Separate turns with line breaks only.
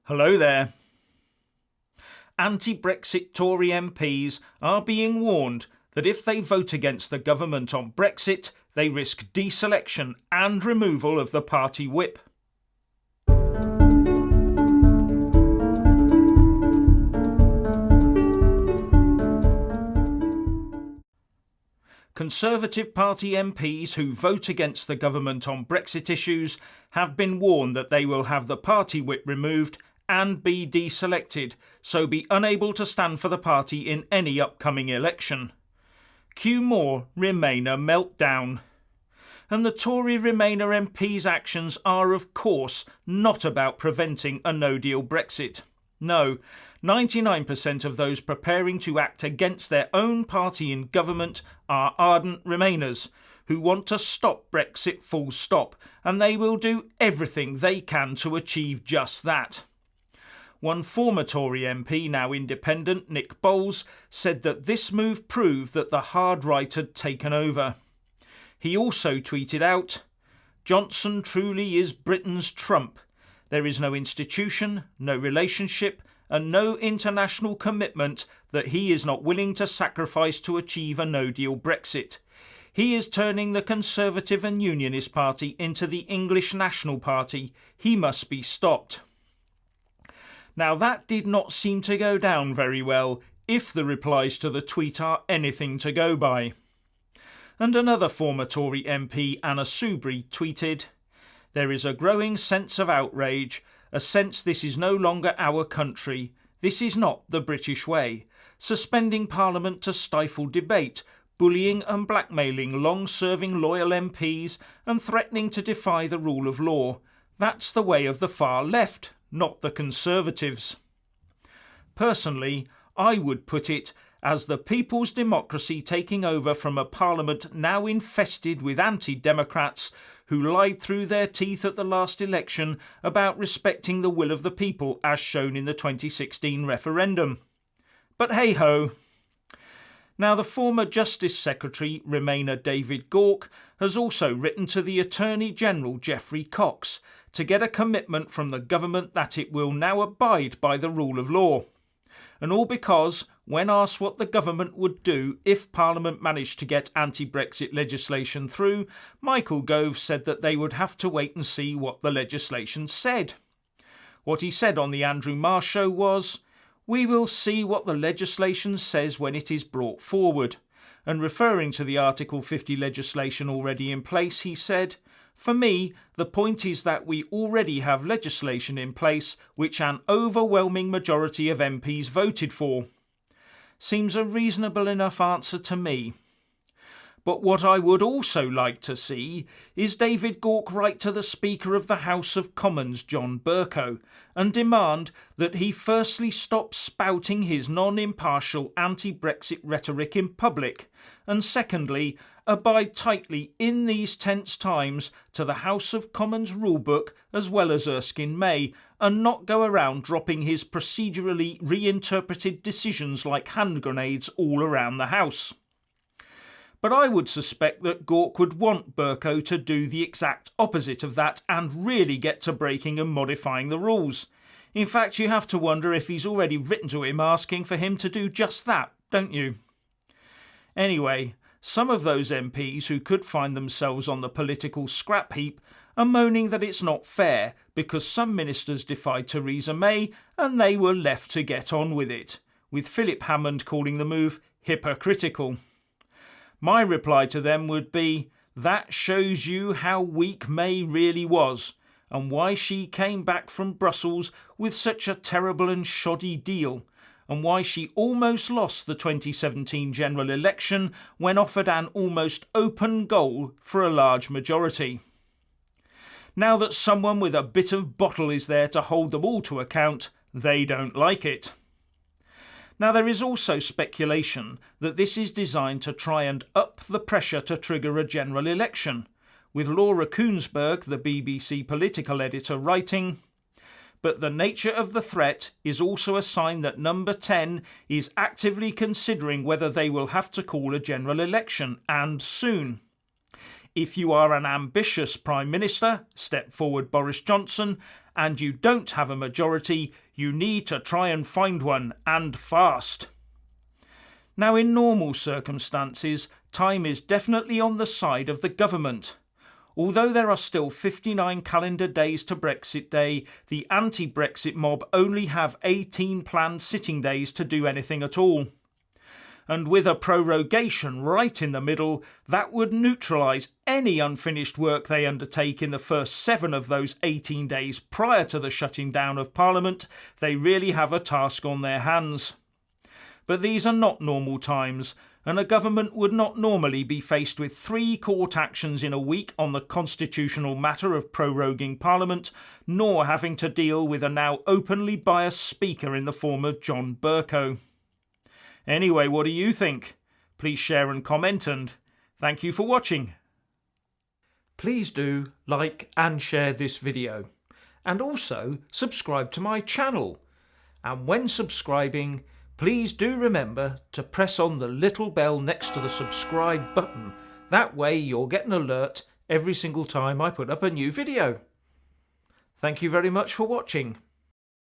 Hello there. Anti-Brexit Tory MPs are being warned that if they vote against the government on Brexit, they risk deselection and removal of the party whip. Conservative Party MPs who vote against the government on Brexit issues have been warned that they will have the party whip removed and be deselected, so be unable to stand for the party in any upcoming election. Cue more Remainer meltdown. And the Tory Remainer MPs' actions are, of course, not about preventing a No Deal Brexit. No, 99% of those preparing to act against their own party in government are ardent Remainers who want to stop Brexit full stop, and they will do everything they can to achieve just that. One former Tory MP, now independent, Nick Boles, said that this move proved that the hard right had taken over. He also tweeted out, "Johnson truly is Britain's Trump. There is no institution, no relationship, and no international commitment that he is not willing to sacrifice to achieve a no-deal Brexit. He is turning the Conservative and Unionist Party into the English National Party. He must be stopped." Now that did not seem to go down very well, if the replies to the tweet are anything to go by. And another former Tory MP, Anna Soubry, tweeted, "There is a growing sense of outrage, a sense this is no longer our country. This is not the British way. Suspending Parliament to stifle debate, bullying and blackmailing long-serving loyal MPs and threatening to defy the rule of law. That's the way of the far left, not the Conservatives." Personally, I would put it as the people's democracy taking over from a parliament now infested with anti-democrats who lied through their teeth at the last election about respecting the will of the people as shown in the 2016 referendum. But hey-ho. Now, the former Justice Secretary, Remainer David Gauke, has also written to the Attorney General Geoffrey Cox to get a commitment from the government that it will now abide by the rule of law. And all because, when asked what the government would do if Parliament managed to get anti-Brexit legislation through, Michael Gove said that they would have to wait and see what the legislation said. What he said on the Andrew Marr show was, "We will see what the legislation says when it is brought forward." And referring to the Article 50 legislation already in place, he said, "For me, the point is that we already have legislation in place which an overwhelming majority of MPs voted for." Seems a reasonable enough answer to me. But what I would also like to see is David Gauke write to the Speaker of the House of Commons, John Bercow, and demand that he firstly stop spouting his non-impartial anti-Brexit rhetoric in public, and secondly, abide tightly in these tense times to the House of Commons rulebook as well as Erskine May, and not go around dropping his procedurally reinterpreted decisions like hand grenades all around the House. But I would suspect that Gauke would want Bercow to do the exact opposite of that and really get to breaking and modifying the rules. In fact, you have to wonder if he's already written to him asking for him to do just that, don't you? Anyway, some of those MPs who could find themselves on the political scrap heap are moaning that it's not fair because some ministers defied Theresa May and they were left to get on with it, with Philip Hammond calling the move hypocritical. My reply to them would be, that shows you how weak May really was, and why she came back from Brussels with such a terrible and shoddy deal, and why she almost lost the 2017 general election when offered an almost open goal for a large majority. Now that someone with a bit of bottle is there to hold them all to account, they don't like it. Now, there is also speculation that this is designed to try and up the pressure to trigger a general election, with Laura Koonsberg, the BBC political editor, writing, "But the nature of the threat is also a sign that Number 10 is actively considering whether they will have to call a general election, and soon. If you are an ambitious Prime Minister, step forward Boris Johnson, and you don't have a majority, you need to try and find one, and fast. Now, in normal circumstances, time is definitely on the side of the government. Although there are still 59 calendar days to Brexit Day, the anti-Brexit mob only have 18 planned sitting days to do anything at all. And with a prorogation right in the middle, that would neutralise any unfinished work they undertake in the first 7 of those 18 days prior to the shutting down of Parliament. They really have a task on their hands. But these are not normal times, and a government would not normally be faced with 3 court actions in a week on the constitutional matter of proroguing Parliament, nor having to deal with a now openly biased Speaker in the form of John Bercow. Anyway, what do you think? Please share and comment, and thank you for watching. Please do like and share this video, and also subscribe to my channel. And when subscribing, please do remember to press on the little bell next to the subscribe button. That way you'll get an alert every single time I put up a new video. Thank you very much for watching.